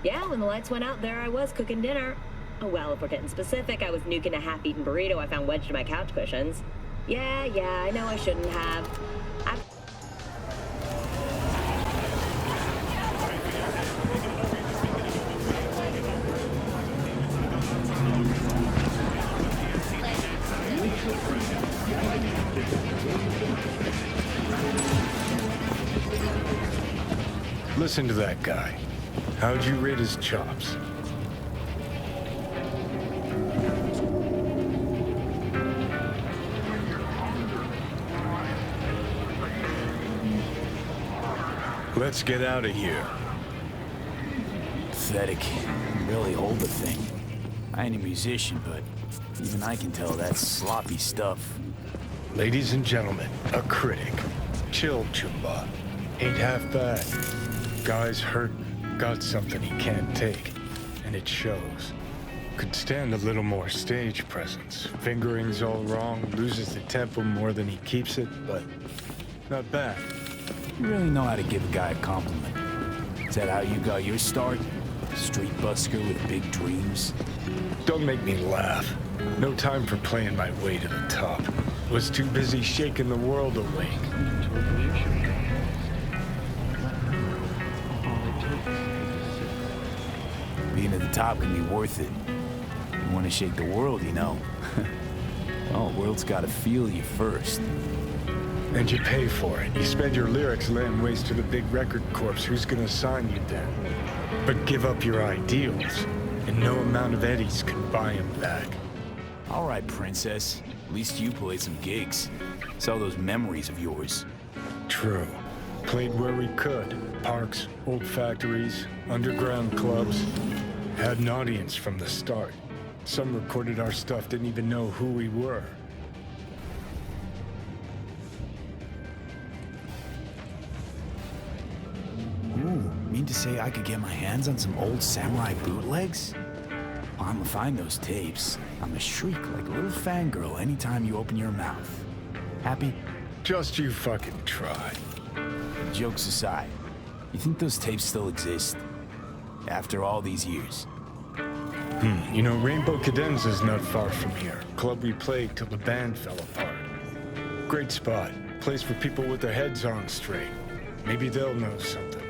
Yeah, when the lights went out, there I was cooking dinner. Oh, well, if we're getting specific, I was nuking a half-eaten burrito I found wedged in my couch cushions. Yeah, I know I shouldn't have. Listen to that guy. How'd you rate his chops? Let's get out of here. Pathetic. Really hold the thing. I ain't a musician, but even I can tell that's sloppy stuff. Ladies and gentlemen, a critic. Chill, Chumba. Ain't half bad. Guy's hurt, got something he can't take, and it shows. Could stand a little more stage presence. Fingering's all wrong, loses the tempo more than he keeps it, but not bad. You really know how to give a guy a compliment. Is that how you got your start? Street busker with big dreams? Don't make me laugh. No time for playing my way to the top. Was too busy shaking the world awake. Being at the top can be worth it. You want to shake the world, you know. Oh, the world's got to feel you first. And you pay for it. You spend your lyrics laying waste to the big record corps. Who's gonna sign you then? But give up your ideals, and no amount of eddies can buy them back. All right, princess. At least you played some gigs. Saw those memories of yours. True. Played where we could. Parks, old factories, underground clubs. Had an audience from the start. Some recorded our stuff, didn't even know who we were. Ooh, mean to say I could get my hands on some old samurai bootlegs? I'ma find those tapes. I'ma shriek like a little fangirl anytime you open your mouth. Happy? Just you fucking try. Jokes aside, you think those tapes still exist? After all these years? You know, Rainbow Cadenza's not far from here. Club we played till the band fell apart. Great spot. Place for people with their heads on straight. Maybe they'll know something.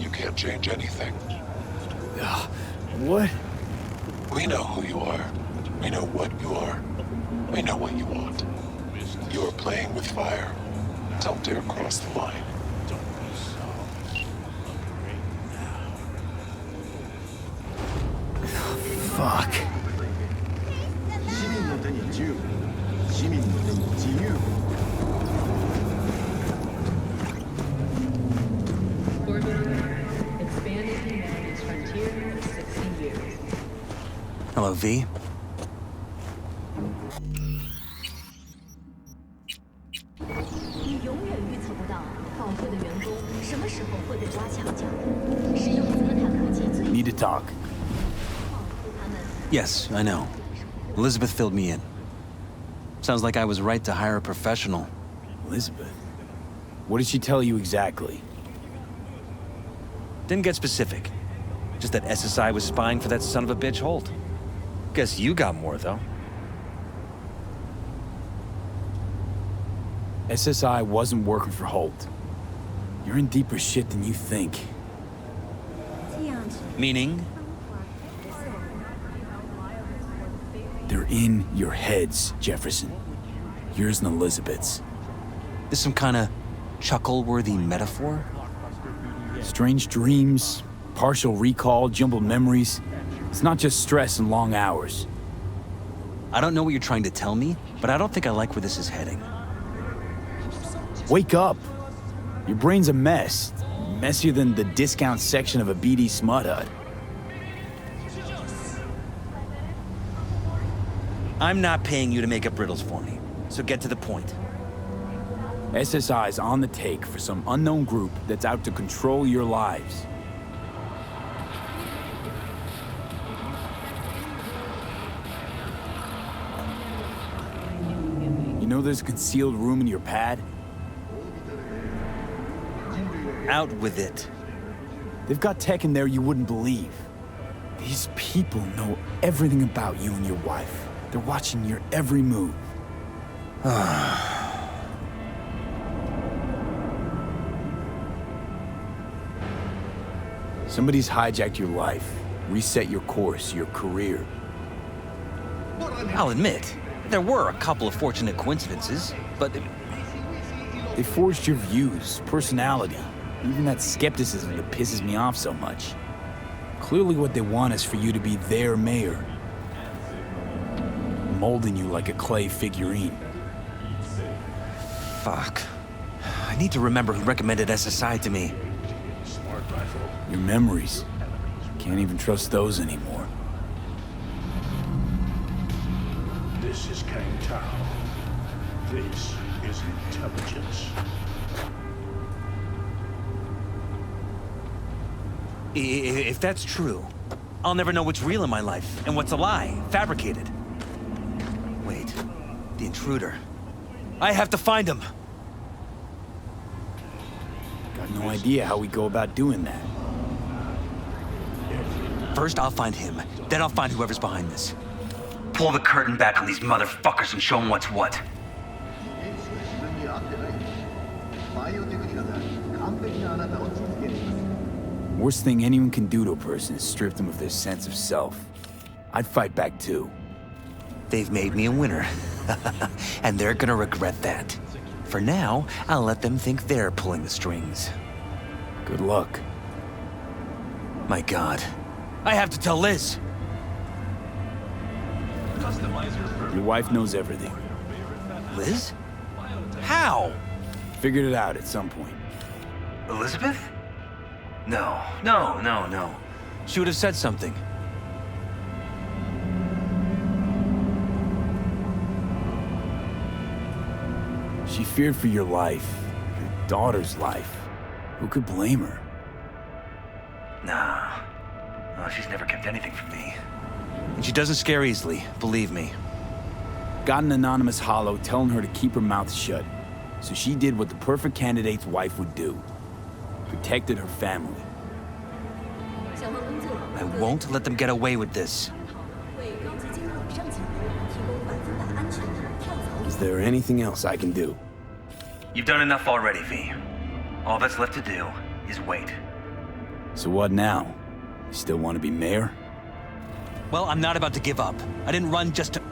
You can't change anything. What? We know who you are. We know what you are. We know what you want. You are playing with fire. Don't dare cross the line. Fuck. Expanded humanity's frontier for 60 years. Hello, V. 你永远预测不到报会的员工什么时候会被抓墙角。使用泽塔科技最 Need to talk. Yes, I know. Elizabeth filled me in. Sounds like I was right to hire a professional. Elizabeth? What did she tell you exactly? Didn't get specific. Just that SSI was spying for that son of a bitch Holt. Guess you got more, though. SSI wasn't working for Holt. You're in deeper shit than you think. Meaning? They're in your heads, Jefferson. Yours and Elizabeth's. This some kind of chuckle-worthy metaphor? Strange dreams, partial recall, jumbled memories. It's not just stress and long hours. I don't know what you're trying to tell me, but I don't think I like where this is heading. Wake up! Your brain's a mess. Messier than the discount section of a BD smut hut. I'm not paying you to make up riddles for me, so get to the point. SSI's on the take for some unknown group that's out to control your lives. You know there's a concealed room in your pad? Out with it. They've got tech in there you wouldn't believe. These people know everything about you and your wife. They're watching your every move. Somebody's hijacked your life, reset your course, your career. I'll admit, there were a couple of fortunate coincidences, but They forged your views, personality, even that skepticism that pisses me off so much. Clearly what they want is for you to be their mayor. Molding you like a clay figurine. fuck. I need to remember who recommended SSI to me. Your memories. Can't even trust those anymore. This is Kang Tao. This is intelligence. If that's true, I'll never know what's real in my life and what's a lie, fabricated. Wait, the intruder. I have to find him. Got no idea how we go about doing that. First, I'll find him. Then I'll find whoever's behind this. Pull the curtain back on these motherfuckers and show them what's what. Worst thing anyone can do to a person is strip them of their sense of self. I'd fight back too. They've made me a winner. And they're gonna regret that. For now, I'll let them think they're pulling the strings. Good luck. My God. I have to tell Liz! Your wife knows everything. Liz? How? Figured it out at some point. Elizabeth? No. She would have said something. She feared for your life, your daughter's life. Who could blame her? Nah. Oh, she's never kept anything from me. And she doesn't scare easily, believe me. Got an anonymous hollow telling her to keep her mouth shut. So she did what the perfect candidate's wife would do. Protected her family. I won't let them get away with this. Is there anything else I can do? You've done enough already, V. All that's left to do is wait. So what now? You still want to be mayor? Well, I'm not about to give up. I didn't run just to...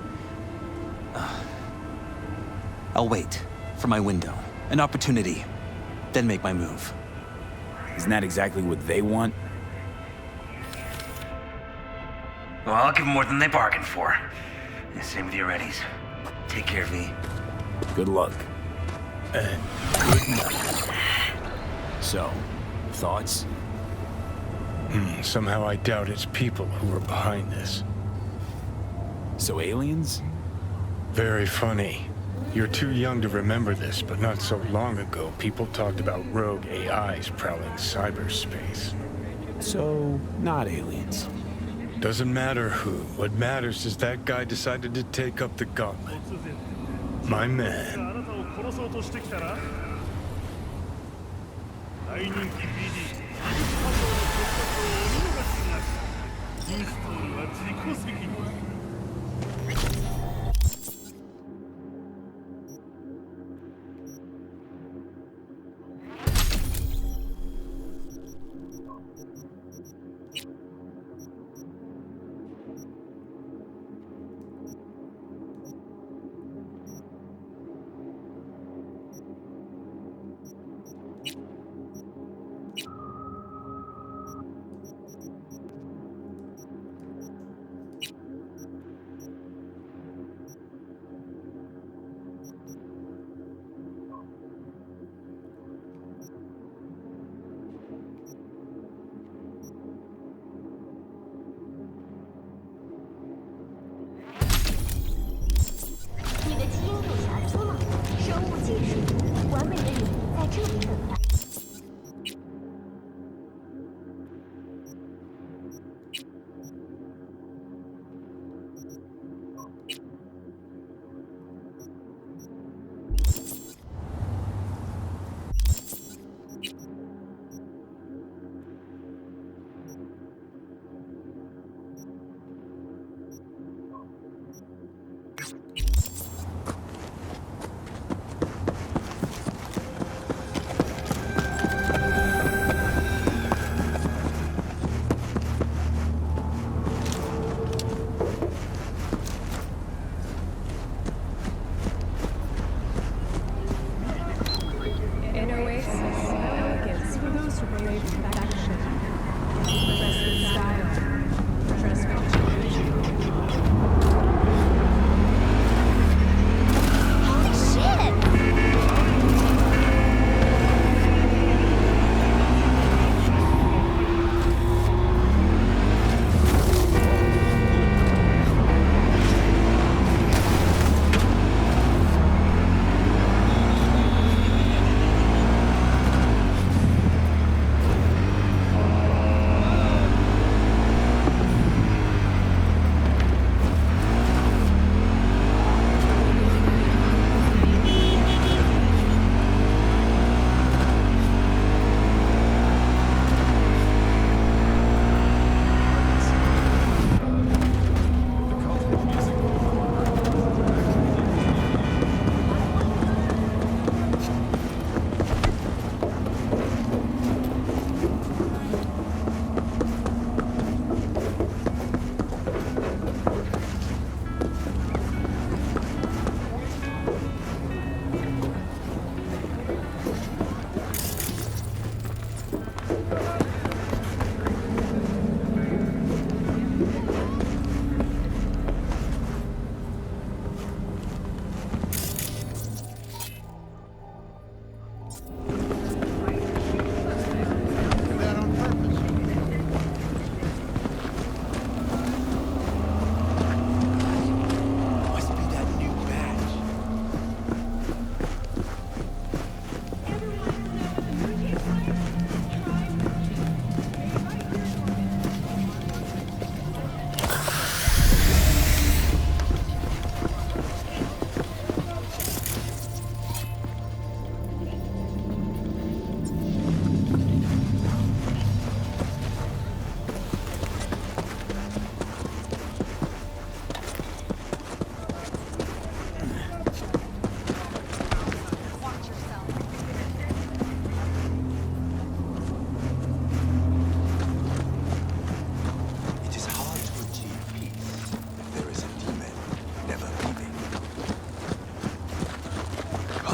I'll wait for my window, an opportunity, then make my move. Isn't that exactly what they want? Well, I'll give them more than they bargained for. And same with your readies. Take care, V. Good luck. And good night. So, thoughts? Somehow I doubt it's people who are behind this. So aliens? Very funny. You're too young to remember this, but not so long ago, people talked about rogue AIs prowling cyberspace. So, not aliens. Doesn't matter who. What matters is that guy decided to take up the gauntlet. My man. あなたを殺そうとしてきたら大人気 BD ハンドの決着をお見逃しなくインストールは自己責任 「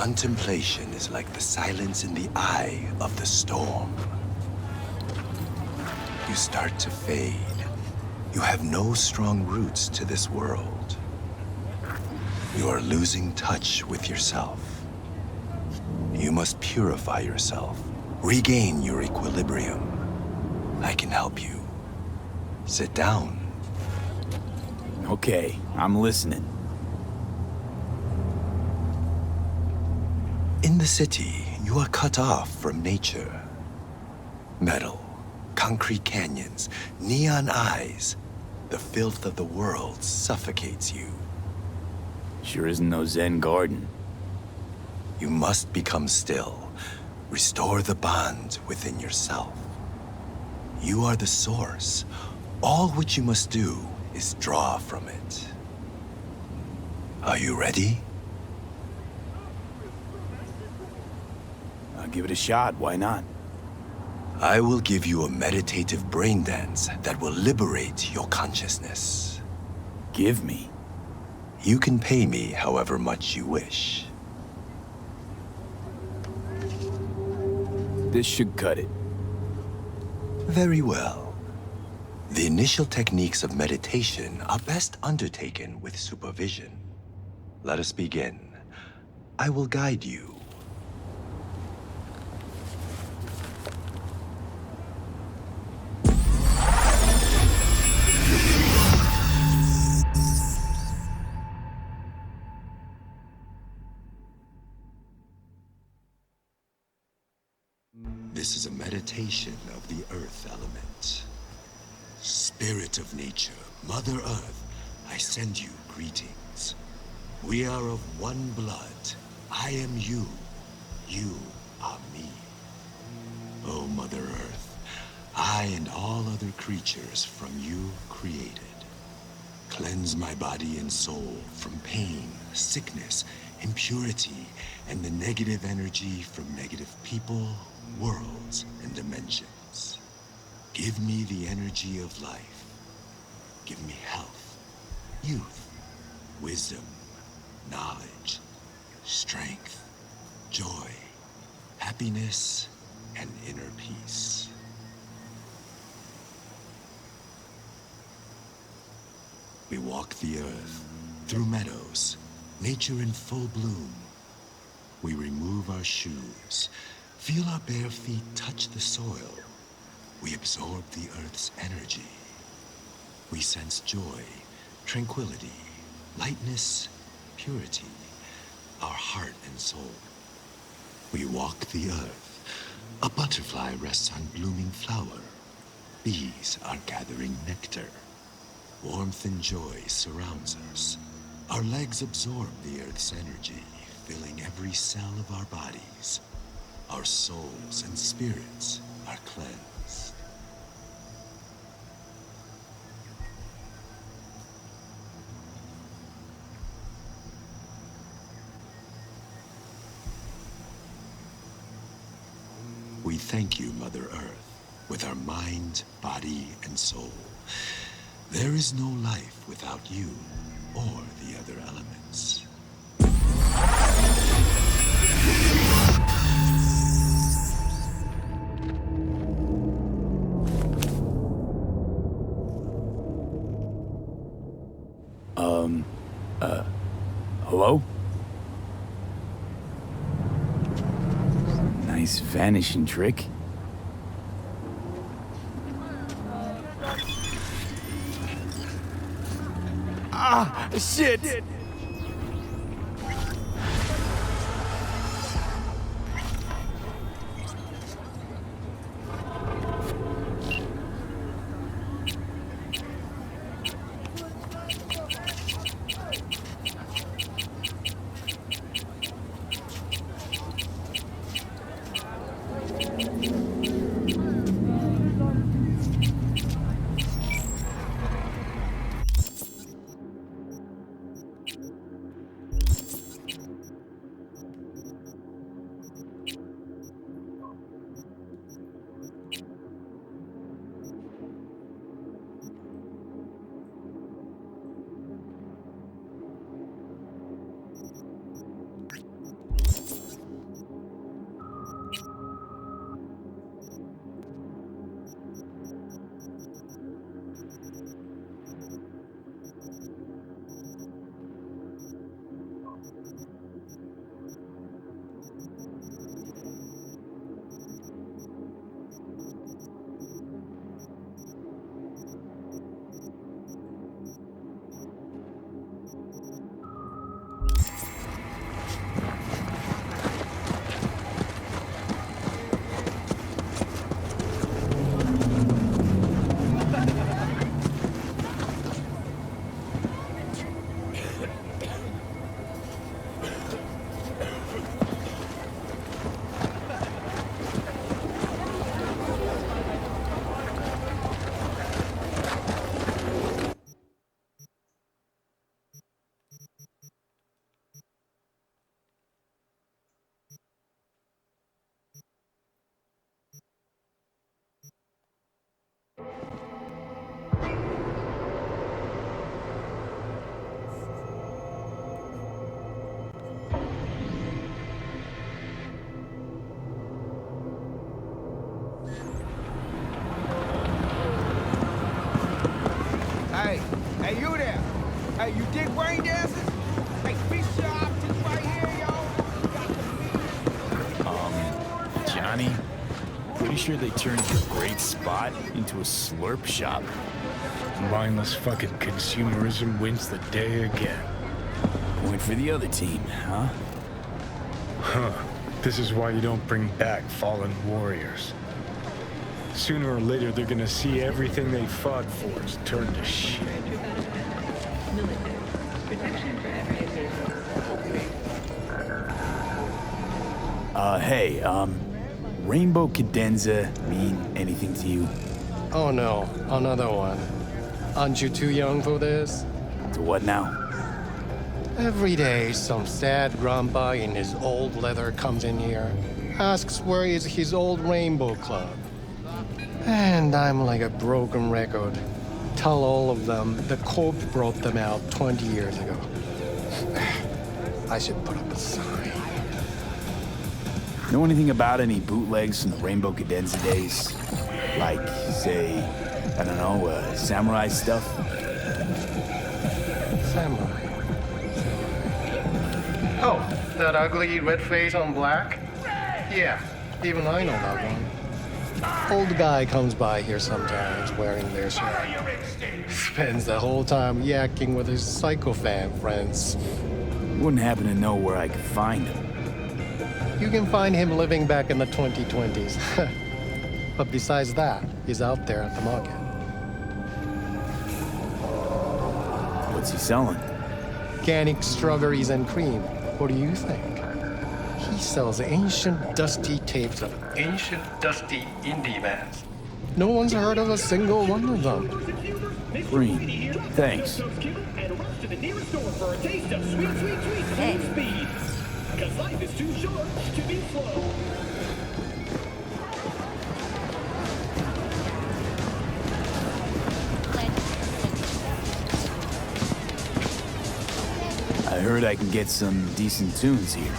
Contemplation is like the silence in the eye of the storm. You start to fade. You have no strong roots to this world. You are losing touch with yourself. You must purify yourself, regain your equilibrium. I can help you. Sit down. Okay, I'm listening. In the city, you are cut off from nature. Metal, concrete canyons, neon eyes. The filth of the world suffocates you. Sure isn't no Zen garden. You must become still. Restore the bond within yourself. You are the source. All which you must do is draw from it. Are you ready? I'll give it a shot, why not? I will give you a meditative brain dance that will liberate your consciousness. Give me. You can pay me however much you wish. This should cut it. Very well. The initial techniques of meditation are best undertaken with supervision. Let us begin. I will guide you. This is a meditation of the earth element. Spirit of nature, Mother Earth, I send you greetings. We are of one blood. I am you. You are me. O Mother Earth, I and all other creatures from you created. Cleanse my body and soul from pain, sickness, impurity, and the negative energy from negative people, worlds, and dimensions. Give me the energy of life. Give me health, youth, wisdom, knowledge, strength, joy, happiness, and inner peace. We walk the earth, through meadows, nature in full bloom. We remove our shoes, feel our bare feet touch the soil. We absorb the earth's energy. We sense joy, tranquility, lightness, purity, our heart and soul. We walk the earth. A butterfly rests on blooming flower. Bees are gathering nectar. Warmth and joy surrounds us. Our legs absorb the earth's energy, filling every cell of our bodies. Our souls and spirits are cleansed. We thank you, Mother Earth, with our mind, body, and soul. There is no life without you or the other elements. Hello? Nice vanishing trick. Ah, shit! Hey, you dig rain dances? Hey, fish shop just right here, yo. Johnny, pretty sure they turned your great spot into a slurp shop. Mindless fucking consumerism wins the day again. Point for the other team, huh? Huh. This is why you don't bring back fallen warriors. Sooner or later, they're gonna see everything they fought for is turned to shit. Military. Protection for every occasion. Hey, Rainbow Cadenza mean anything to you? Oh no, another one. Aren't you too young for this? To what now? Every day, some sad grandpa in his old leather comes in here, asks where is his old Rainbow Club. And I'm like a broken record. Tell all of them the Corp brought them out 20 years ago. I should put up a sign. Know anything about any bootlegs from the Rainbow Cadenza days? Like, say, I don't know, samurai stuff? Samurai. Oh, that ugly red face on black? Yeah, even I know that one. Old guy comes by here sometimes wearing their shirt. Spends the whole time yakking with his psychofan friends. Wouldn't happen to know where I could find him. You can find him living back in the 2020s. But besides that, he's out there at the market. What's he selling? Organic strawberries and cream. What do you think? He sells ancient, dusty tapes of ancient, dusty indie bands. No one's heard of a single one of them. Green. Thanks. Hey. Because life is too short to be slow. I heard I can get some decent tunes here.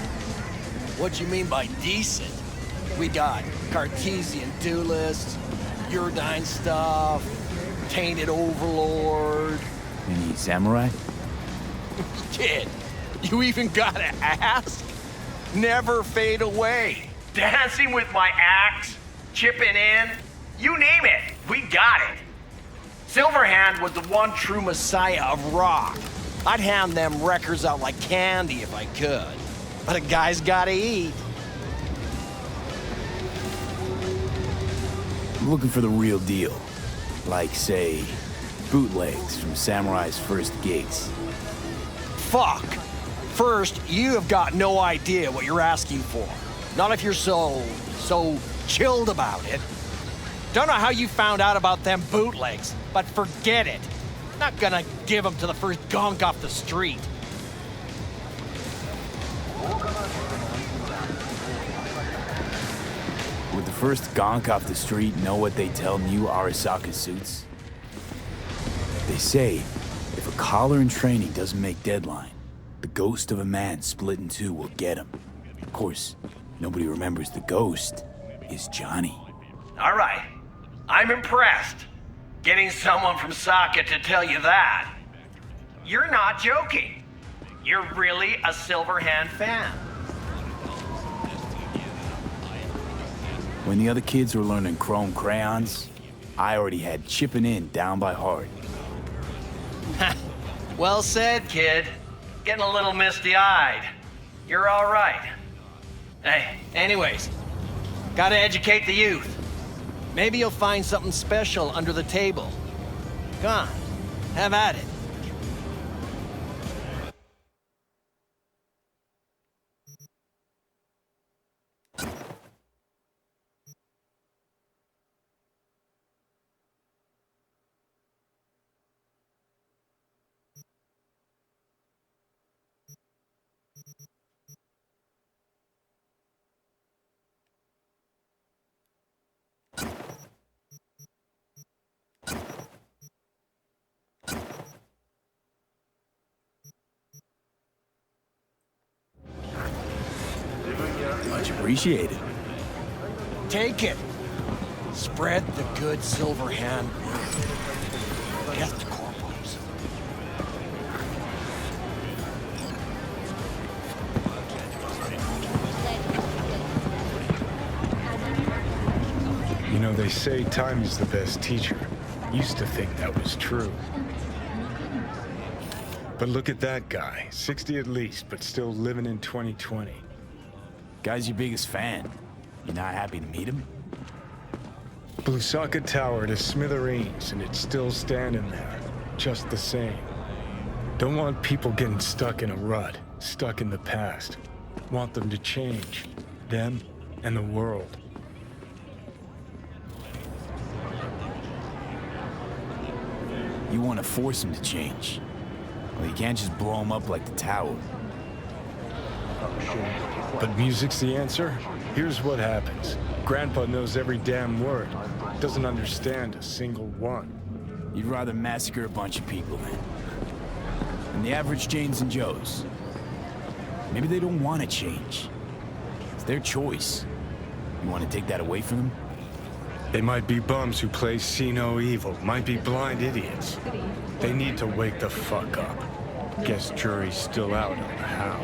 What you mean by decent? We got Cartesian Duelist, Uridine stuff, Tainted Overlord. Any samurai? Kid, you even gotta ask? Never fade away. Dancing with my axe, chipping in, you name it, we got it. Silverhand was the one true messiah of rock. I'd hand them records out like candy if I could. But a guy's gotta eat. I'm looking for the real deal. Like, say, bootlegs from Samurai's first gigs. Fuck. First, you have got no idea what you're asking for. Not if you're so chilled about it. Don't know how you found out about them bootlegs, but forget it. Not gonna give them to the first gonk off the street. Would the first gonk off the street know what they tell new Arasaka suits? They say, if a collar in training doesn't make deadline, the ghost of a man split in two will get him. Of course, nobody remembers the ghost is Johnny. All right, I'm impressed. Getting someone from Saka to tell you that. You're not joking. You're really a Silverhand fan. When the other kids were learning chrome crayons, I already had chipping in down by heart. Well said, kid. Getting a little misty-eyed. You're all right. Hey, anyways, gotta educate the youth. Maybe you'll find something special under the table. Come on, have at it. Much appreciated. Take it. Spread the good Silverhand word. Death to corporals. They say time is the best teacher. Used to think that was true. But look at that guy. 60 at least, but still living in 2020. Guy's your biggest fan. You're not happy to meet him? Blew Socket Tower to smithereens, and it's still standing there. Just the same. Don't want people getting stuck in a rut, stuck in the past. Want them to change. Them and the world. You want to force him to change. Well, you can't just blow him up like the tower. But music's the answer? Here's what happens. Grandpa knows every damn word. Doesn't understand a single one. You'd rather massacre a bunch of people then. Than the average Janes and Joes. Maybe they don't want to change. It's their choice. You want to take that away from them? They might be bums who play see no evil, might be blind idiots. They need to wake the fuck up. Guess jury's still out on how.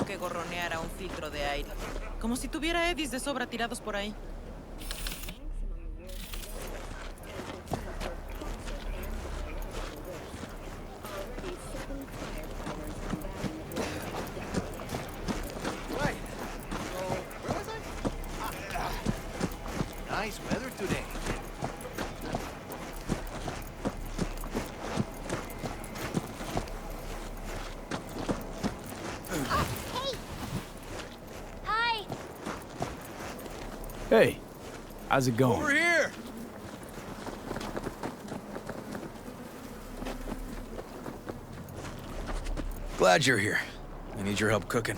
Que gorroneara un filtro de aire. Como si tuviera eddies de sobra tirados por ahí. Right. So, where was I? Nice weather today. Hey, how's it going? Over here! Glad you're here. I need your help cooking.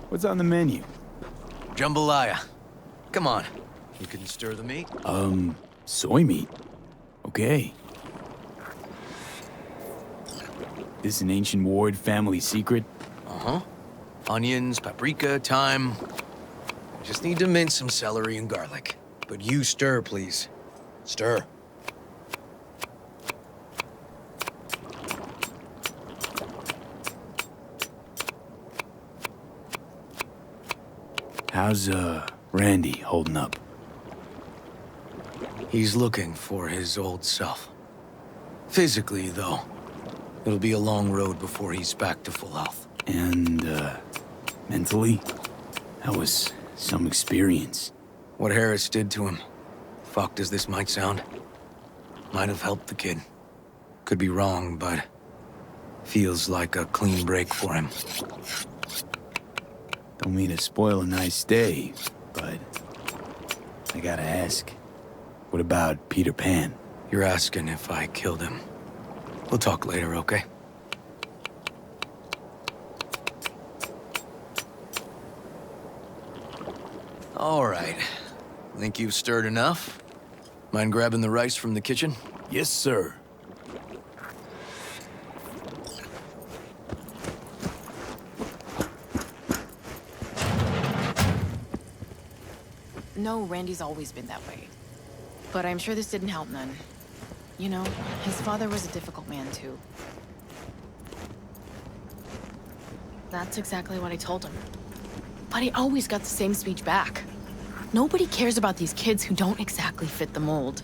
What's on the menu? Jambalaya. Come on. You can stir the meat? Soy meat? Okay. This an ancient Ward family secret? Uh-huh. Onions, paprika, thyme. Just need to mince some celery and garlic. But you stir, please. Stir. How's, Randy holding up? He's looking for his old self. Physically, though. It'll be a long road before he's back to full health. And, mentally? That was some experience. What Harris did to him, fucked as this might sound, might have helped the kid. Could be wrong, but feels like a clean break for him. Don't mean to spoil a nice day, but I gotta ask. What about Peter Pan? You're asking if I killed him. We'll talk later, okay? All right. Think you've stirred enough? Mind grabbing the rice from the kitchen? Yes, sir. No, Randy's always been that way. But I'm sure this didn't help none. You know, his father was a difficult man, too. That's exactly what I told him. But he always got the same speech back. Nobody cares about these kids who don't exactly fit the mold.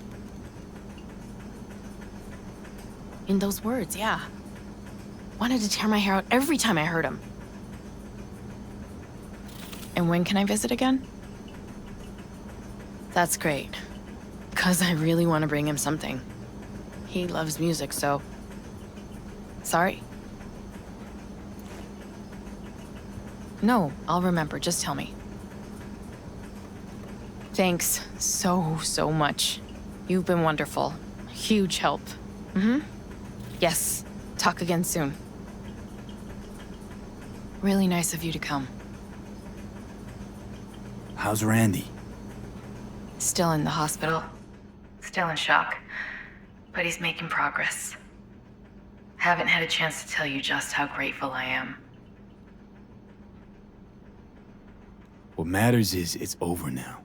In those words, yeah. Wanted to tear my hair out every time I heard him. And when can I visit again? That's great. 'Cause I really want to bring him something. He loves music, so... Sorry? No, I'll remember. Just tell me. Thanks so much. You've been wonderful. Huge help. Mm-hmm. Yes. Talk again soon. Really nice of you to come. How's Randy? Still in the hospital. Still in shock. But he's making progress. Haven't had a chance to tell you just how grateful I am. What matters is it's over now.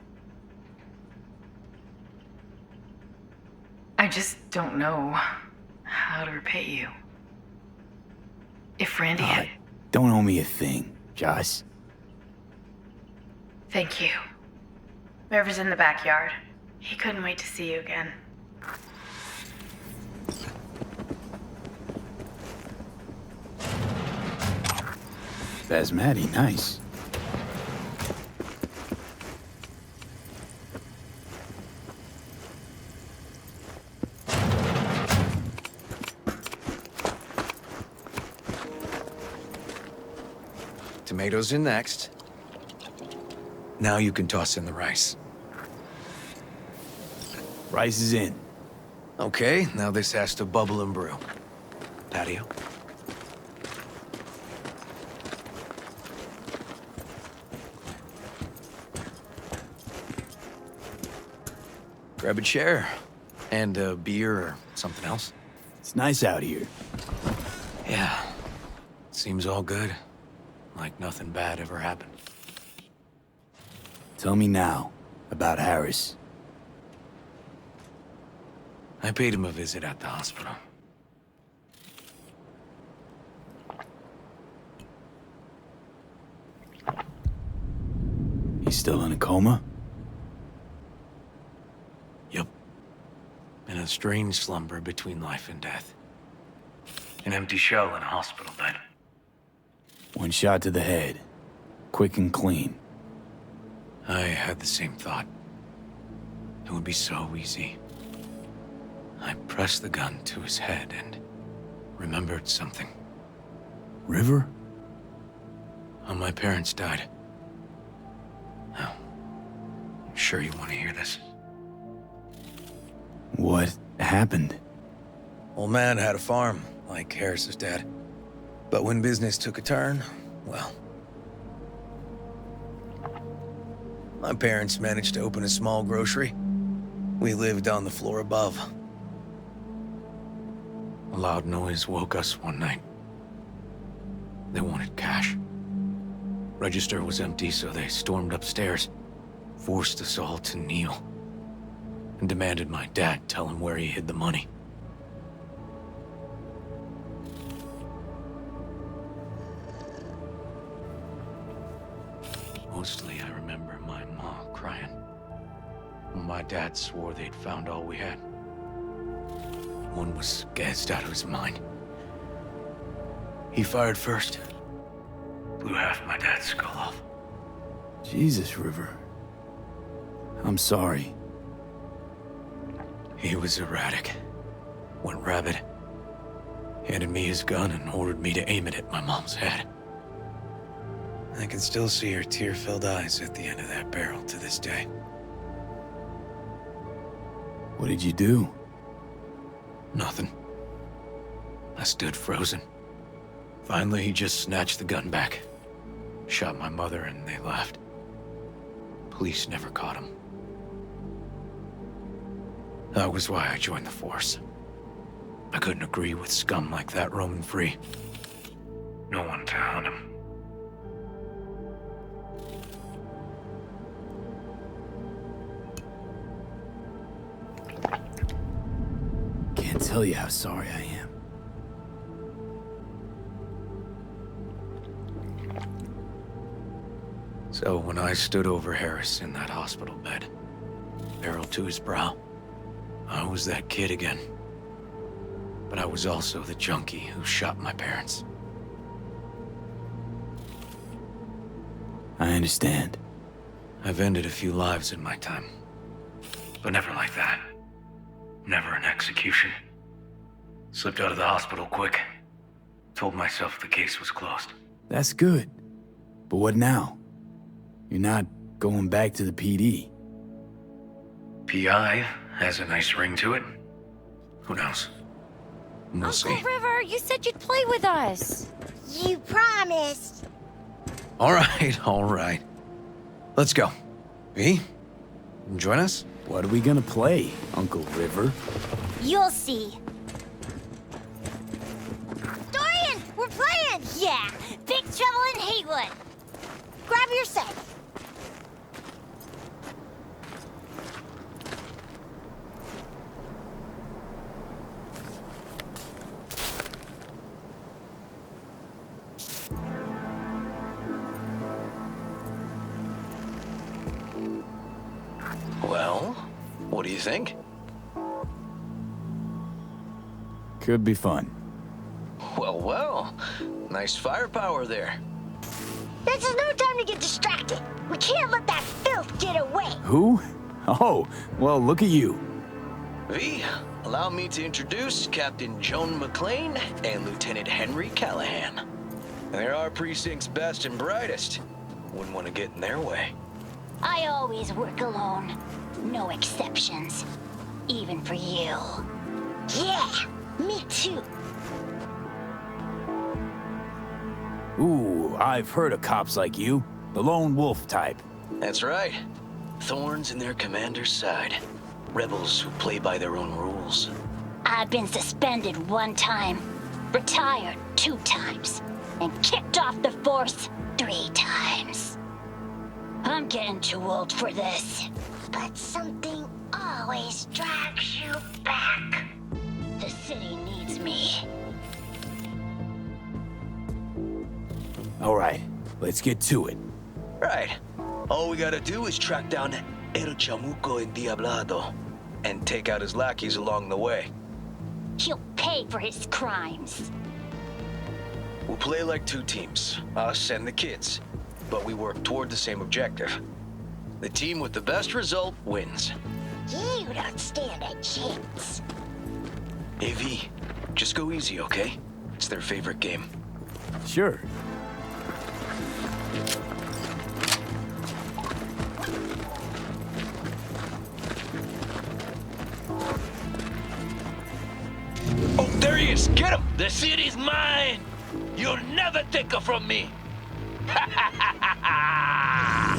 I just don't know how to repay you. If Randy had... Don't owe me a thing, Joss. Thank you. River's in the backyard. He couldn't wait to see you again. Basmati, nice. Tomatoes in next. Now you can toss in the rice. Rice is in. Okay, now this has to bubble and brew. Patio. Grab a chair. And a beer or something else. It's nice out here. Yeah. Seems all good. Like nothing bad ever happened. Tell me now about Harris. I paid him a visit at the hospital. He's still in a coma? Yep. In a strange slumber between life and death. An empty shell in a hospital bed. One shot to the head. Quick and clean. I had the same thought. It would be so easy. I pressed the gun to his head and remembered something. River? How my parents died. Now, I'm sure you want to hear this. What happened? Old man had a farm, like Harris's dad. But when business took a turn, well... My parents managed to open a small grocery. We lived on the floor above. A loud noise woke us one night. They wanted cash. Register was empty, so they stormed upstairs, forced us all to kneel, and demanded my dad tell him where he hid the money. Mostly I remember my mom crying. My dad swore they'd found all we had. One was gassed out of his mind. He fired first. Blew half my dad's skull off. Jesus, River. I'm sorry. He was erratic. Went rabid. Handed me his gun and ordered me to aim it at my mom's head. I can still see her tear-filled eyes at the end of that barrel to this day. What did you do? Nothing. I stood frozen. Finally, he just snatched the gun back. Shot my mother and they left. Police never caught him. That was why I joined the force. I couldn't agree with scum like that roaming free. No one to hunt him. Can't tell you how sorry I am. So when I stood over Harris in that hospital bed, barrel to his brow, I was that kid again. But I was also the junkie who shot my parents. I understand. I've ended a few lives in my time, but never like that. Never an execution. Slipped out of the hospital quick. Told myself the case was closed. That's good. But what now? You're not going back to the PD. PI has a nice ring to it. Who knows? We'll see. Uncle River, you said you'd play with us. You promised. All right. Let's go. V, join us? What are we gonna play, Uncle River? You'll see. Dorian, we're playing! Yeah, Big Trouble in Haywood. Grab your set. Well, what do you think? Could be fun. Well. Nice firepower there. This is no time to get distracted. We can't let that filth get away. Who? Oh, well, look at you. V, allow me to introduce Captain Joan McClane and Lieutenant Henry Callahan. They're our precinct's best and brightest. Wouldn't want to get in their way. I always work alone. No exceptions. Even for you. Yeah, me too. Ooh, I've heard of cops like you. The lone wolf type. That's right. Thorns in their commander's side. Rebels who play by their own rules. I've been suspended 1 time, retired 2 times, and kicked off the force 3 times. I'm getting too old for this. But something always drags you back. The city needs me. All right, let's get to it. Right. All we gotta do is track down El Chamuco Endiablado and take out his lackeys along the way. He'll pay for his crimes. We'll play like 2 teams, us and the kids, but we work toward the same objective. The team with the best result wins. You don't stand a chance. Hey V, just go easy, okay? It's their favorite game. Sure. Oh, there he is! Get him! The city's mine! You'll never take her from me!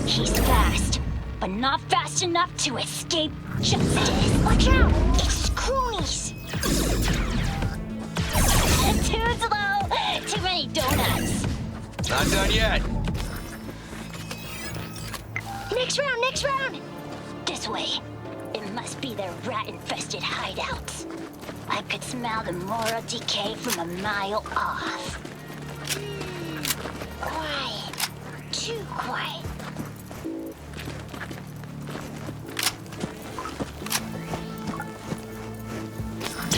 He's fast, but not fast enough to escape justice. Watch out! It's Croonies! Too slow! Too many donuts! Not done yet. Next round, next round! This way. It must be their rat-infested hideouts. I could smell the moral decay from a mile off. Quiet. Too quiet.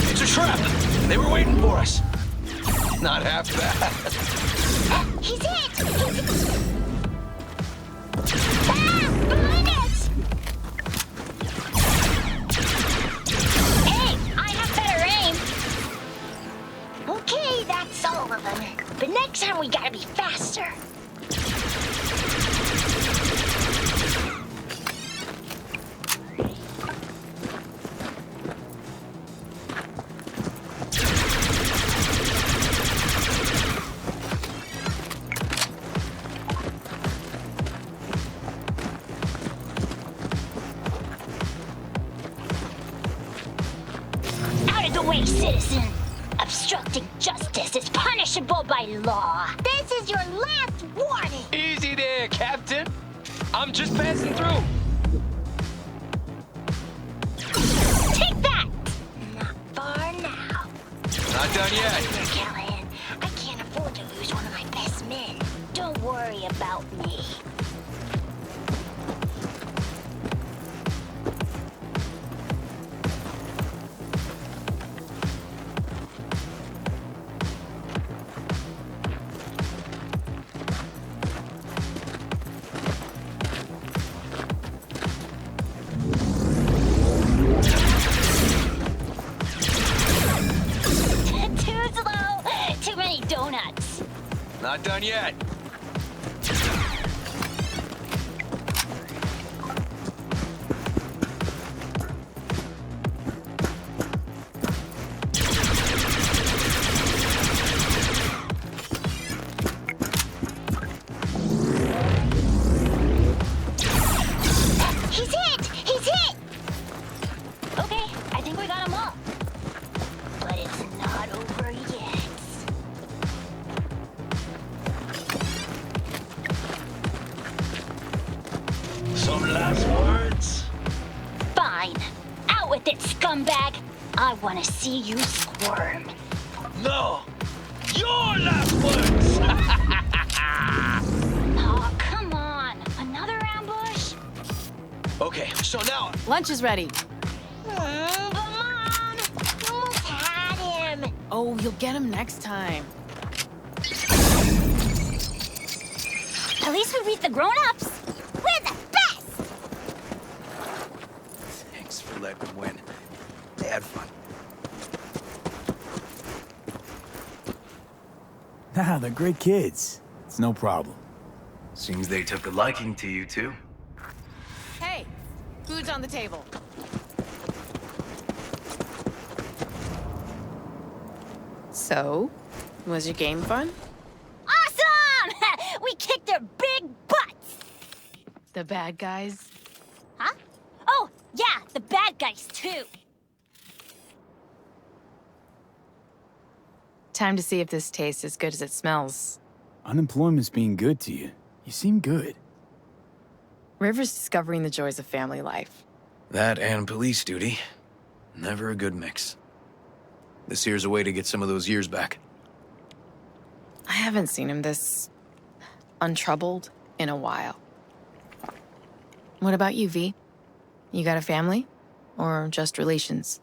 It's a trap! They were waiting for us. Not half bad. He's hit! Ah! Behind us! Hey! I have better aim! Okay, that's all of them. But next time we gotta be faster. Citizen, obstructing justice is punishable by law. This is your last warning. Easy there, Captain. I'm just passing through. Take that! Not far now. Not done yet. Callahan, I can't afford to lose one of my best men. Don't worry about me. Not done yet. He's hit! He's hit! Okay, I think we got him all. But it's not over yet. Some last words? Fine. Out with it, scumbag. I want to see you squirm. No! Your last words! Oh, come on. Another ambush? Okay, so now... Lunch is ready. Come on. Almost had him. Oh, you'll get him next time. At least we beat the grown-ups. We're the best! Thanks for letting them win. They had fun. Nah, they're great kids. It's no problem. Seems they took a liking to you, too. Hey, food's on the table. So, was your game fun? Awesome! We kicked their big butts! The bad guys? Huh? Oh, yeah, the bad guys, too. Time to see if this tastes as good as it smells. Unemployment's being good to you. You seem good. River's discovering the joys of family life. That and police duty. Never a good mix. This here's a way to get some of those years back. I haven't seen him this untroubled in a while. What about you, V? You got a family? Or just relations?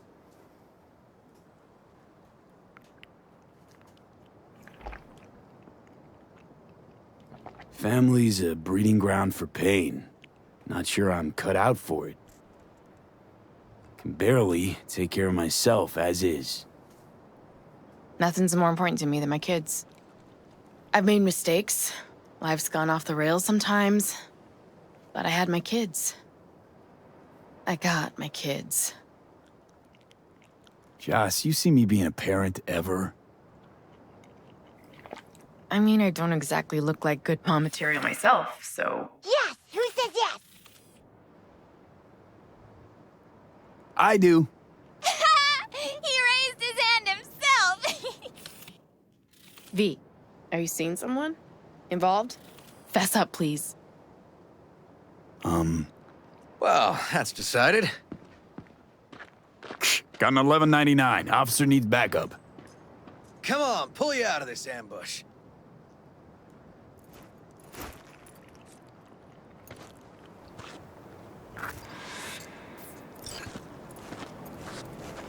Family's a breeding ground for pain. Not sure I'm cut out for it. Can barely take care of myself as is. Nothing's more important to me than my kids. I've made mistakes. Life's gone off the rails sometimes. But I had my kids. I got my kids. Joss, you see me being a parent ever? I mean, I don't exactly look like good mom material myself, so... Yes! Who says yes? I do. He raised his hand himself. V, are you seeing someone? Involved? Fess up, please. Well, that's decided. Got an 1199. Officer needs backup. Come on, pull you out of this ambush.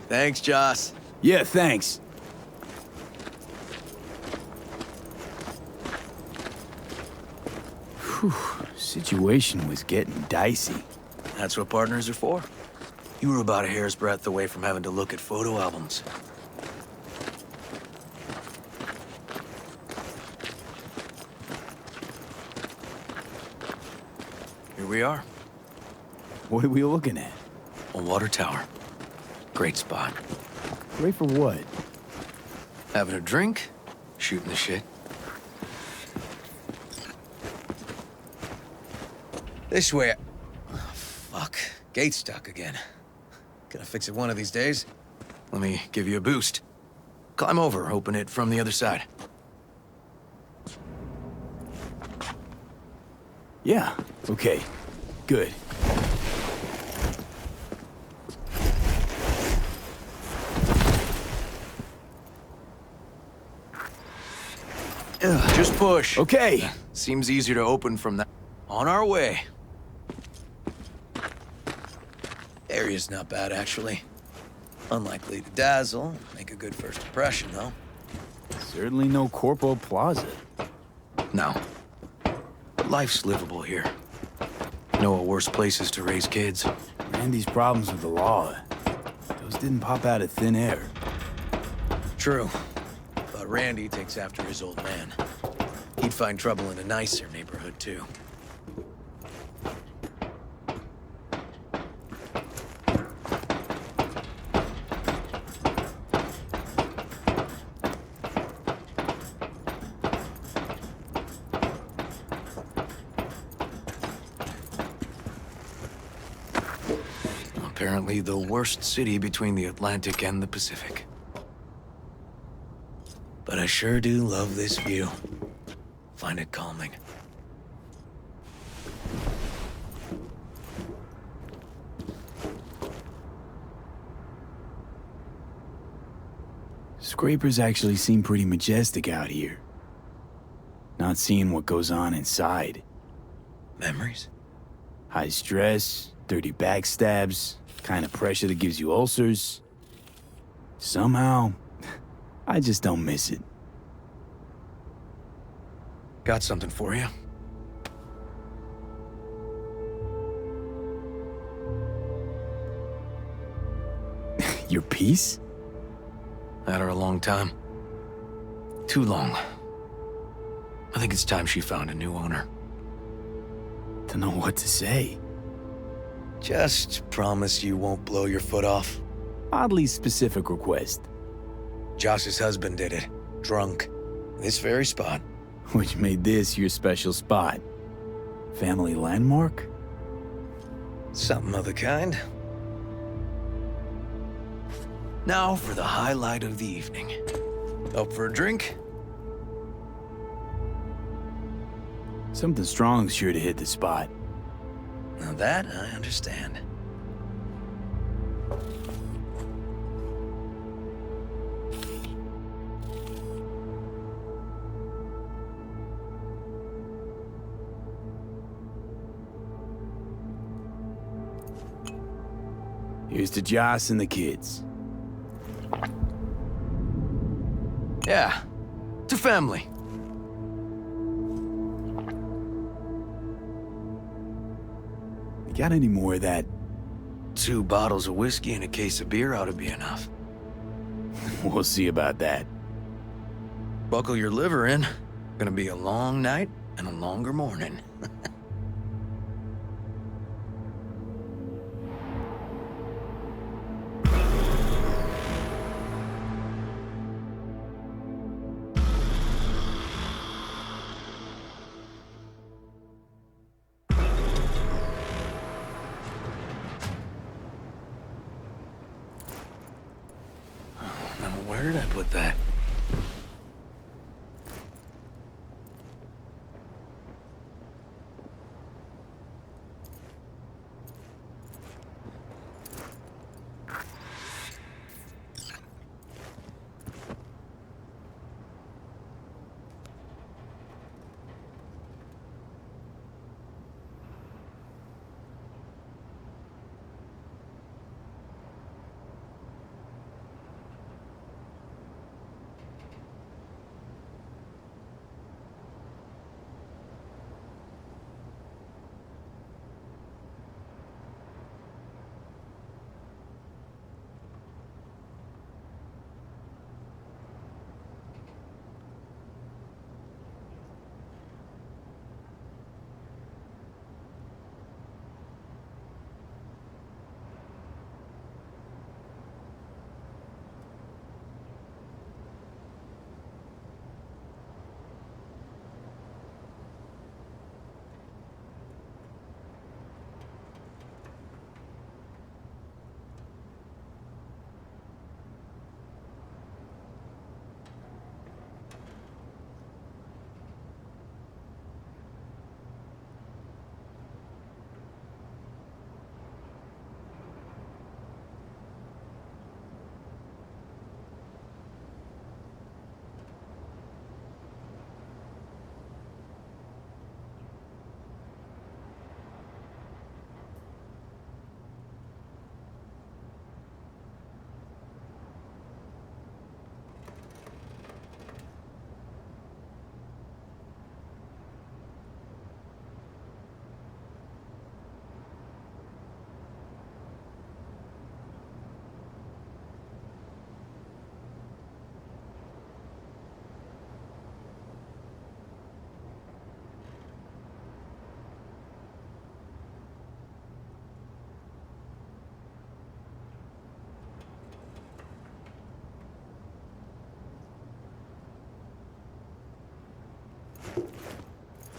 Thanks, Joss. Yeah, thanks. Whew, situation was getting dicey. That's what partners are for. You were about a hair's breadth away from having to look at photo albums. Here we are. What are we looking at? A water tower. Great spot. Great for what? Having a drink, shooting the shit. This way. Oh, fuck. Gate's stuck again. Gonna fix it one of these days. Let me give you a boost. Climb over, open it from the other side. Yeah, okay. Good. Just push. Okay. Seems easier to open from that. On our way. Area's not bad, actually. Unlikely to dazzle. Make a good first impression, though. Certainly no Corpo Plaza. No. But life's livable here. Know of worse places to raise kids. Randy's problems with the law. Those didn't pop out of thin air. True. But Randy takes after his old man. He'd find trouble in a nicer neighborhood, too. Apparently the worst city between the Atlantic and the Pacific. But I sure do love this view. Find it calming. Scrapers actually seem pretty majestic out here. Not seeing what goes on inside. Memories? High stress, dirty backstabs, kind of pressure that gives you ulcers. Somehow, I just don't miss it. Got something for you. Your piece? Had her a long time. Too long. I think it's time she found a new owner. Don't know what to say. Just promise you won't blow your foot off. Oddly specific request. Josh's husband did it. Drunk. This very spot. Which made this your special spot. Family landmark? Something of the kind. Now for the highlight of the evening. Up for a drink? Something strong's sure to hit the spot. Now that I understand. Here's to Joss and the kids. Yeah, to family. You got any more of that? 2 bottles of whiskey and a case of beer ought to be enough. We'll see about that. Buckle your liver in. Gonna be a long night and a longer morning. did I put that?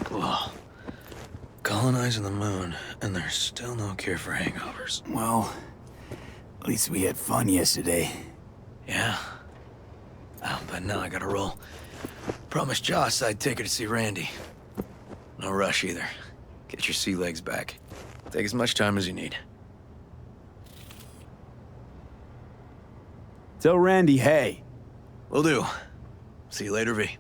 Whoa. Colonizing the moon, and there's still no cure for hangovers. Well, at least we had fun yesterday. Yeah. But now I gotta roll. Promised Joss I'd take her to see Randy. No rush either. Get your sea legs back. Take as much time as you need. Tell Randy, hey. Will do. See you later, V.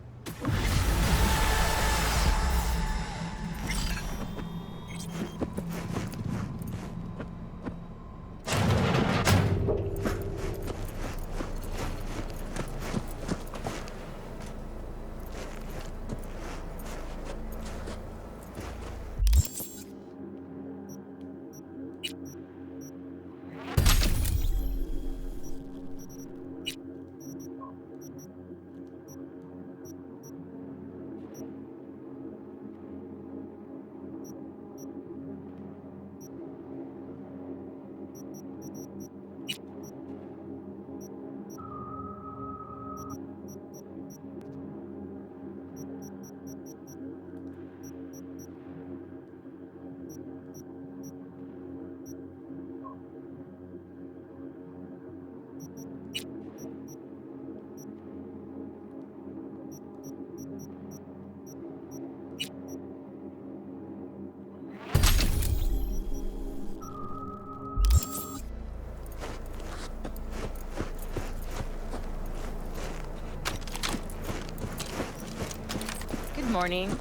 Good morning.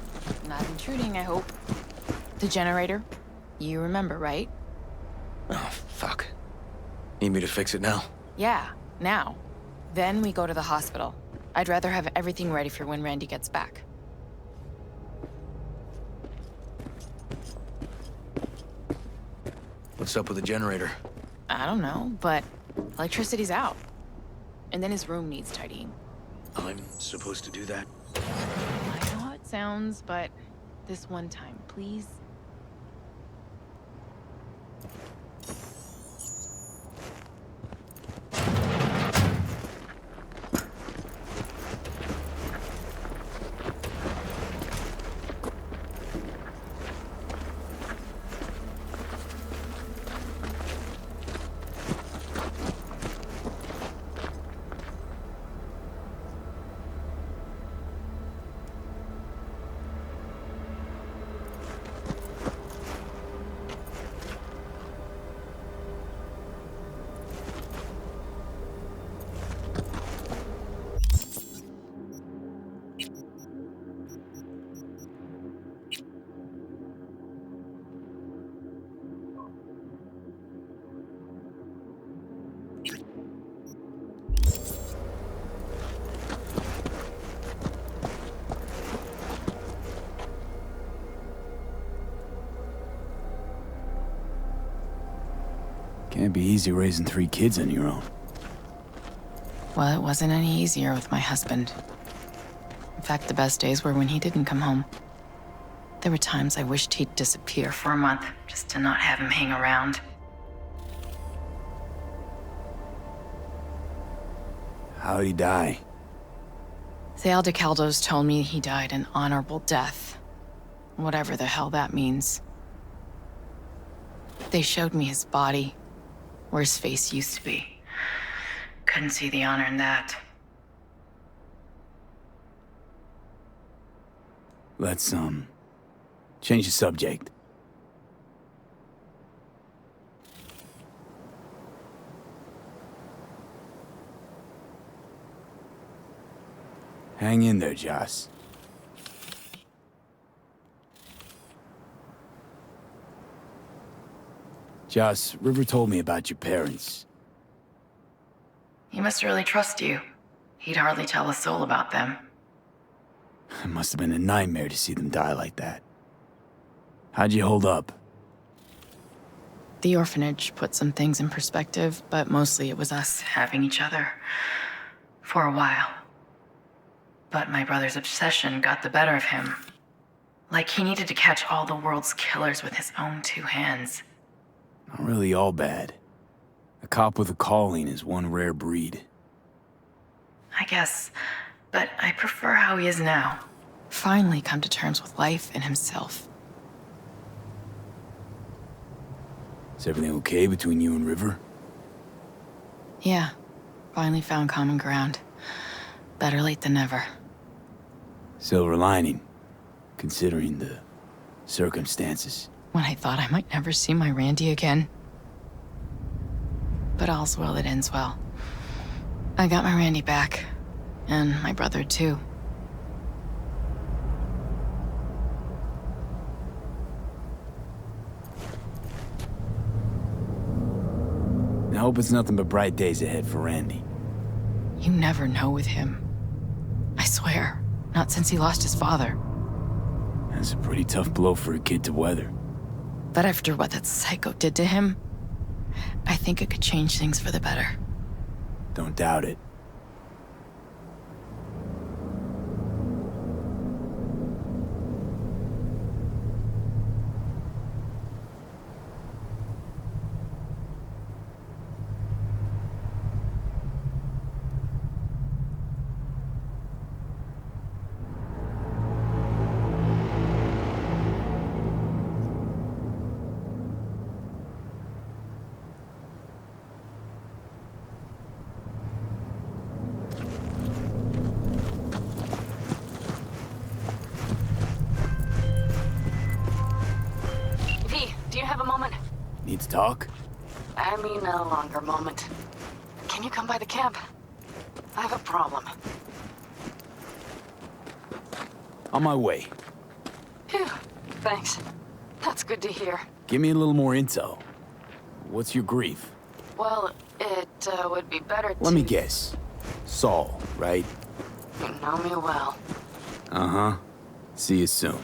Not intruding, I hope. The generator? You remember, right? Oh, fuck. Need me to fix it now? Yeah, now. Then we go to the hospital. I'd rather have everything ready for when Randy gets back. What's up with the generator? I don't know, but electricity's out. And then his room needs tidying. I'm supposed to do that? I know how it sounds, but this one time, please. Can't be easy raising 3 kids on your own. Well, it wasn't any easier with my husband. In fact, the best days were when he didn't come home. There were times I wished he'd disappear for a month, just to not have him hang around. How'd he die? The Aldecaldos told me he died an honorable death. Whatever the hell that means. They showed me his body, where his face used to be. Couldn't see the honor in that. Let's, change the subject. Hang in there, Joss. Joss, River told me about your parents. He must really trust you. He'd hardly tell a soul about them. It must have been a nightmare to see them die like that. How'd you hold up? The orphanage put some things in perspective, but mostly it was us having each other. For a while. But my brother's obsession got the better of him. Like he needed to catch all the world's killers with his own 2 hands. Not really all bad. A cop with a calling is one rare breed. I guess, but I prefer how he is now. Finally come to terms with life and himself. Is everything okay between you and River? Yeah, finally found common ground. Better late than never. Silver lining, considering the circumstances. When I thought I might never see my Randy again. But all's well that ends well. I got my Randy back. And my brother, too. I hope it's nothing but bright days ahead for Randy. You never know with him. I swear. Not since he lost his father. That's a pretty tough blow for a kid to weather. But after what that psycho did to him, I think it could change things for the better. Don't doubt it. Need to talk? I mean a longer moment. Can you come by the camp? I have a problem. On my way. Phew, thanks. That's good to hear. Give me a little more intel. What's your grief? Well, it would be better to... Let me guess. Saul, right? You know me well. Uh-huh. See you soon.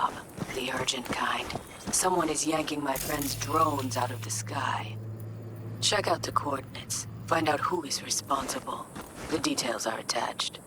job. The urgent kind. Someone is yanking my friend's drones out of the sky. Check out the coordinates. Find out who is responsible. The details are attached.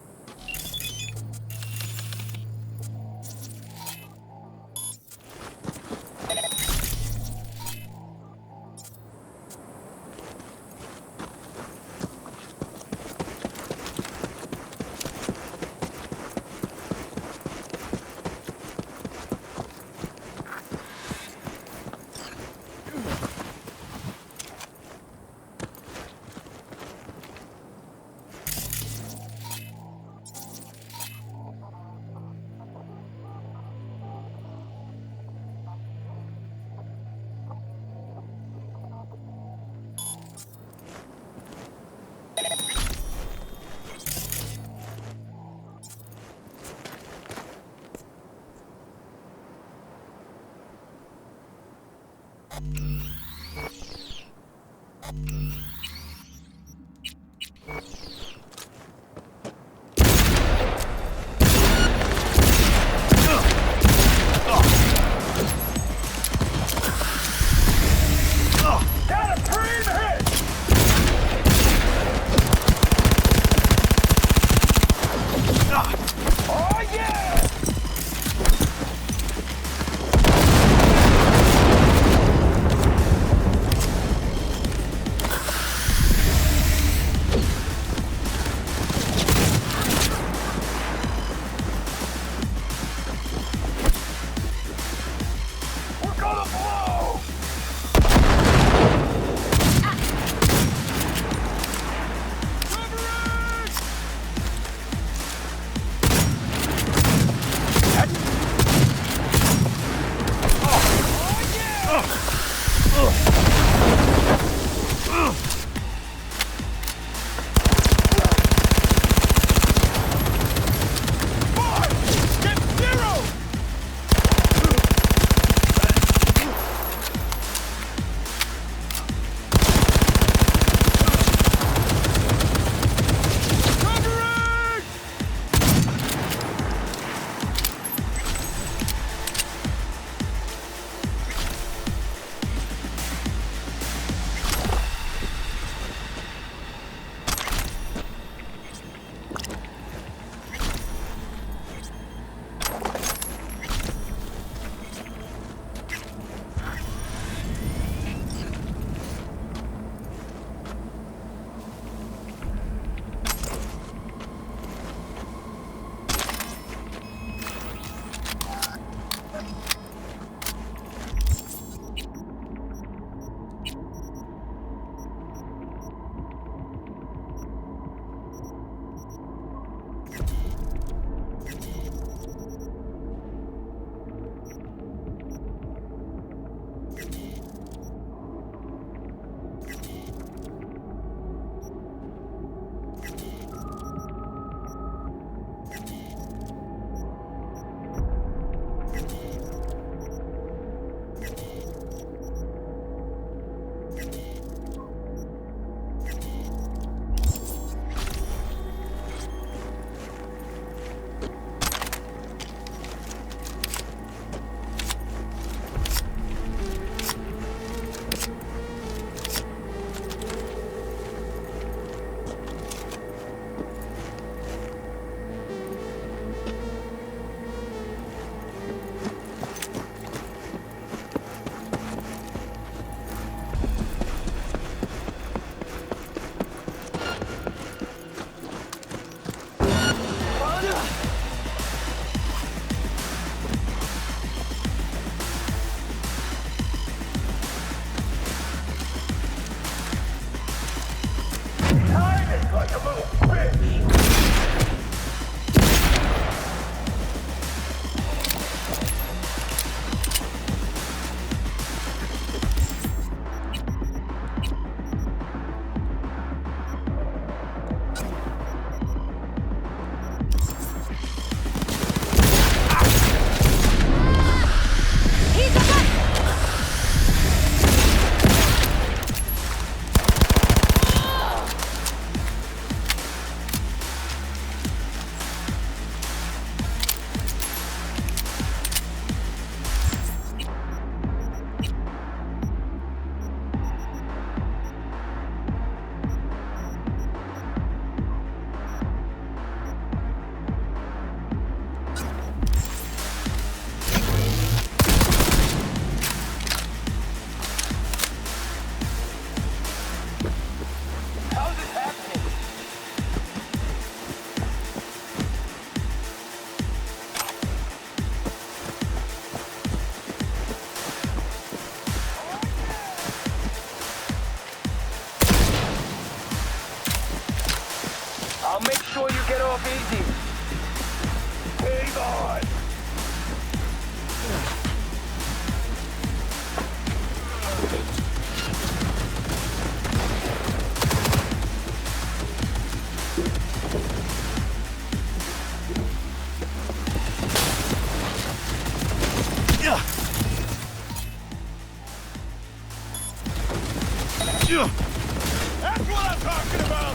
That's what I'm talking about!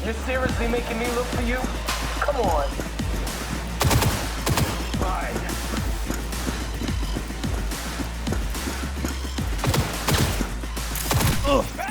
You're seriously making me look for you? Come on. Fine. Ugh.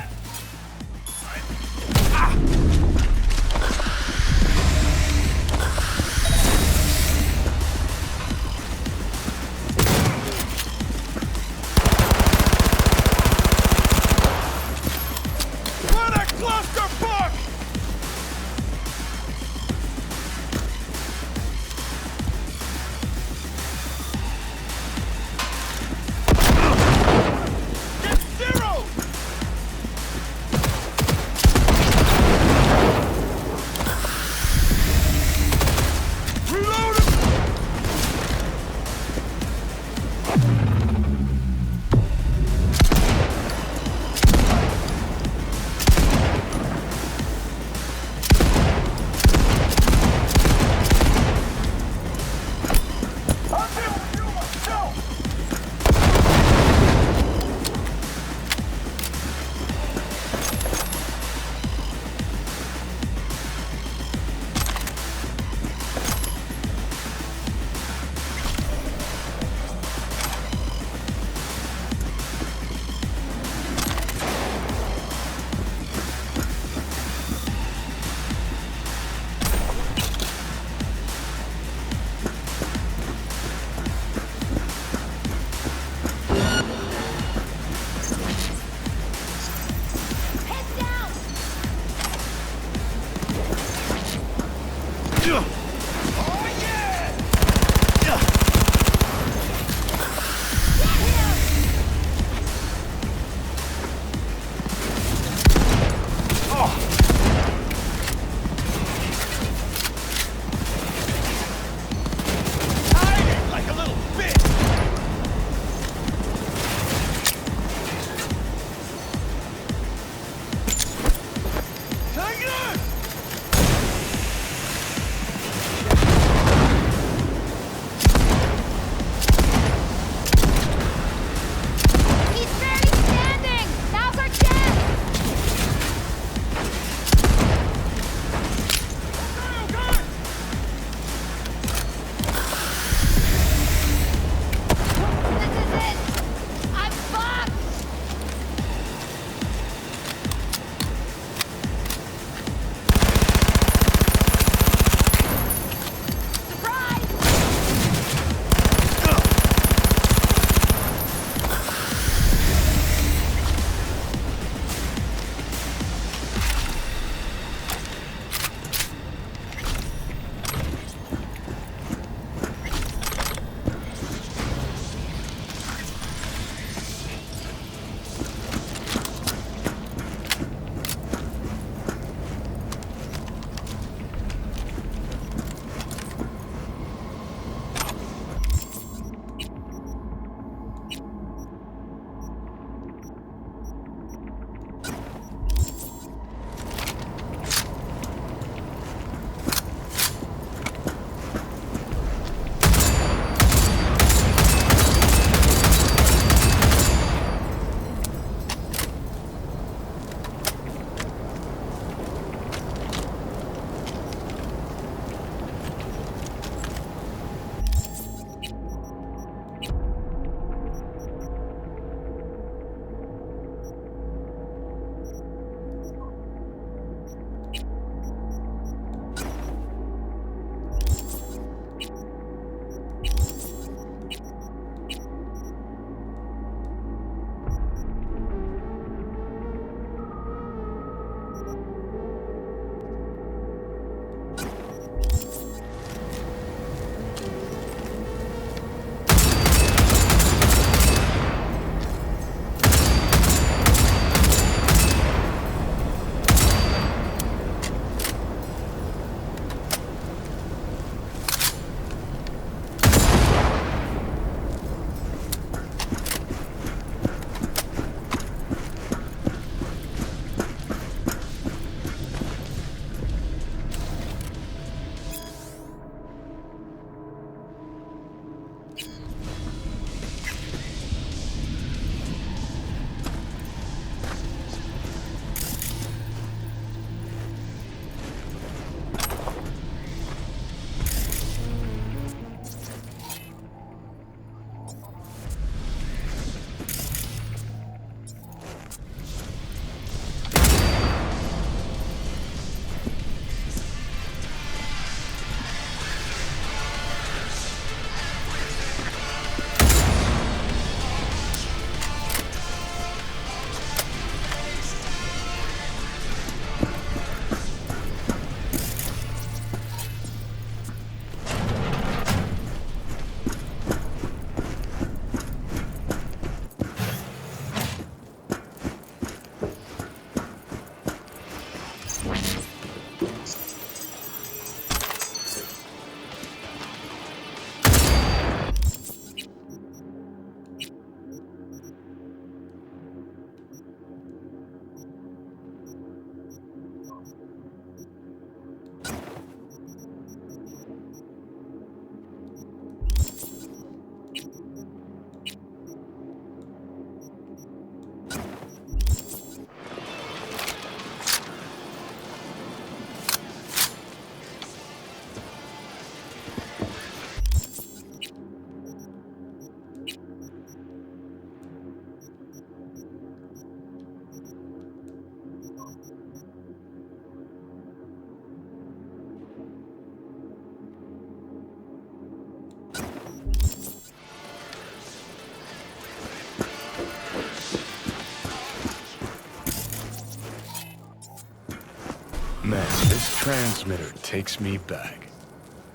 Man, this transmitter takes me back.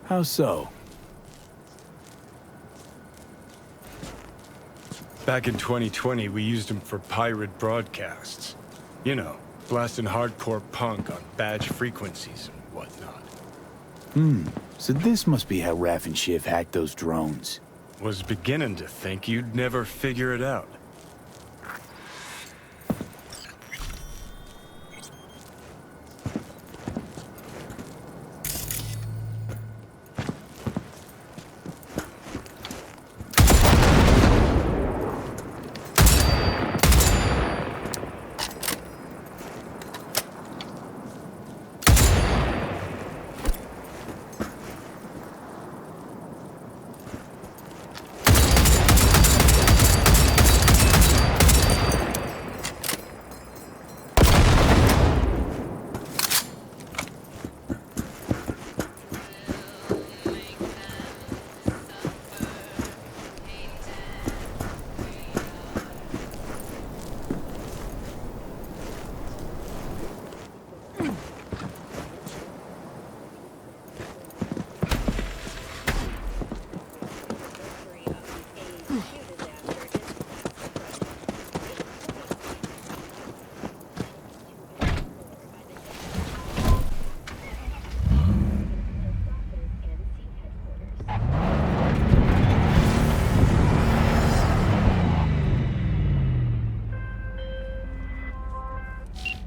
How so? Back in 2020, we used them for pirate broadcasts. You know, blasting hardcore punk on badge frequencies and whatnot. So this must be how Raph and Shiv hacked those drones. Was beginning to think you'd never figure it out.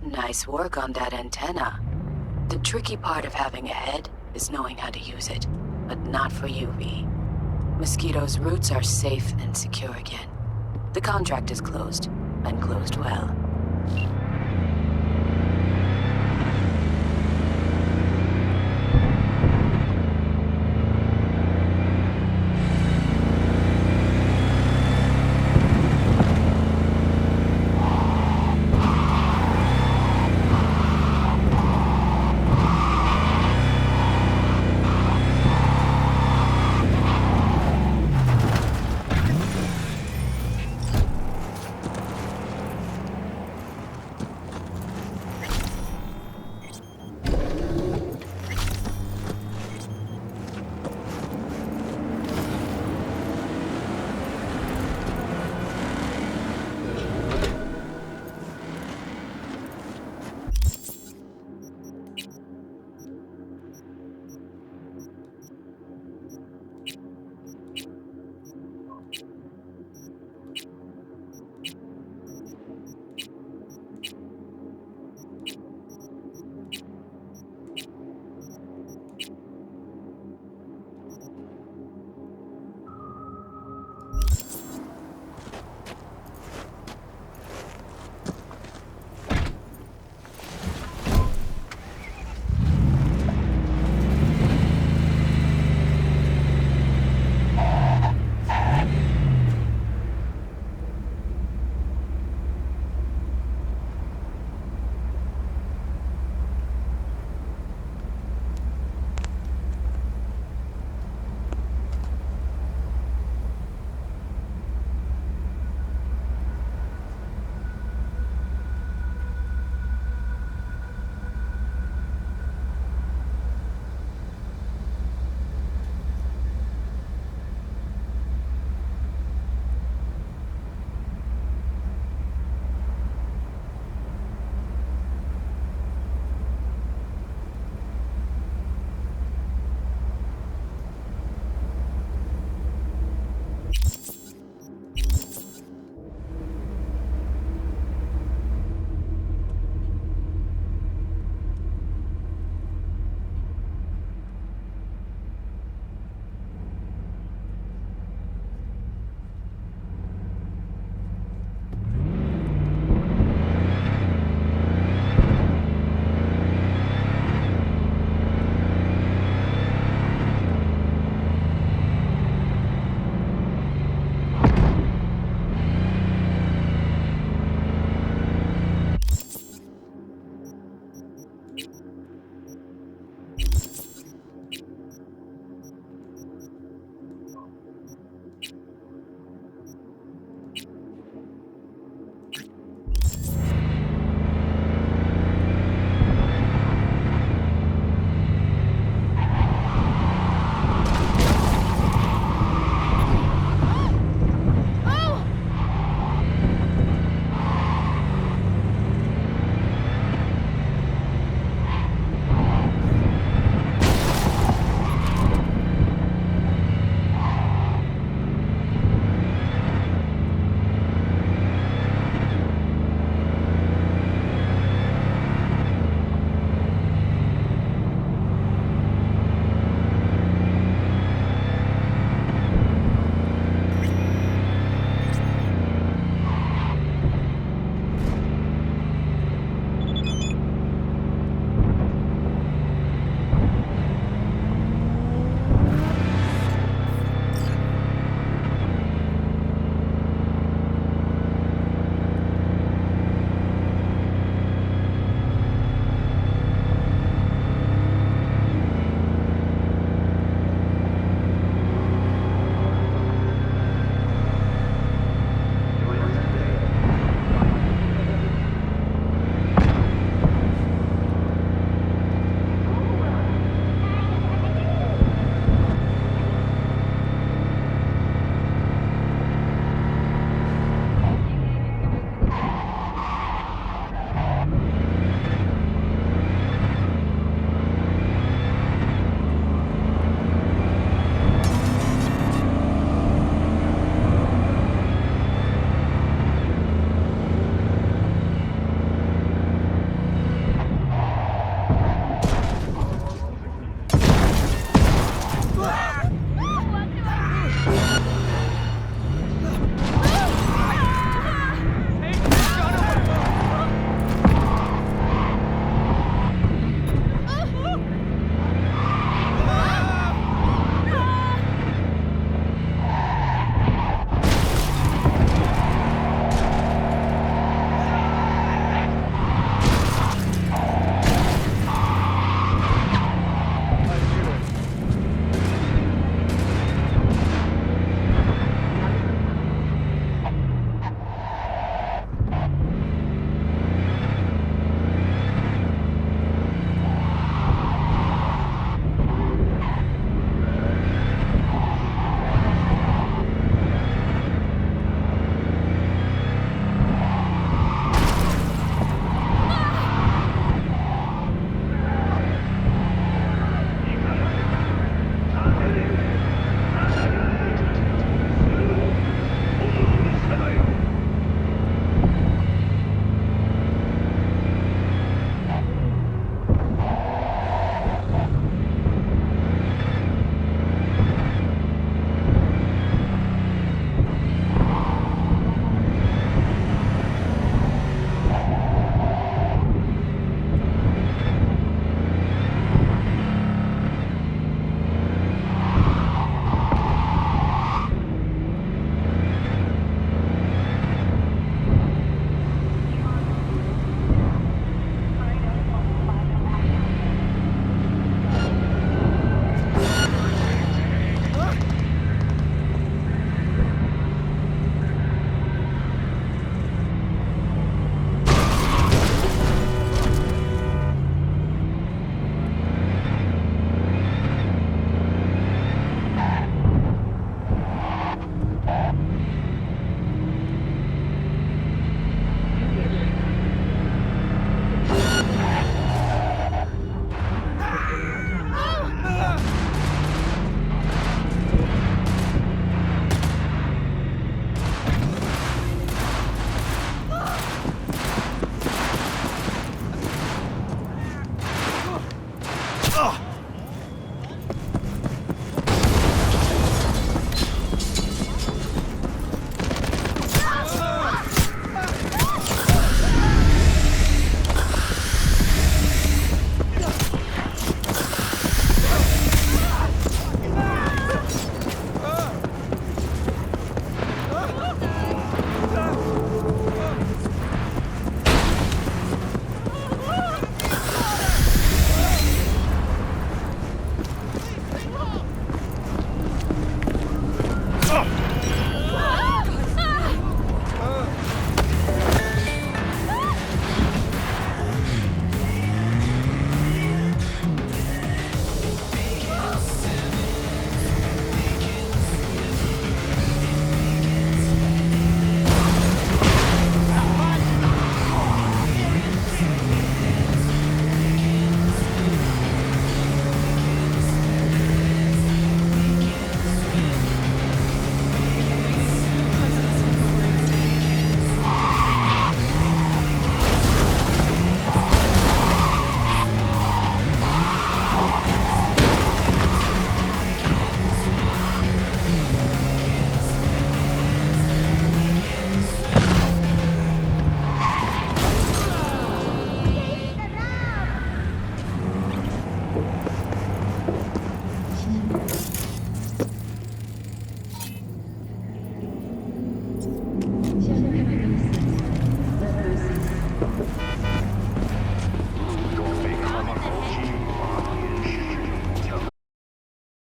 Nice work on that antenna. The tricky part of having a head is knowing how to use it, but not for you, V. Mosquito's roots are safe and secure again. The contract is closed, and closed well.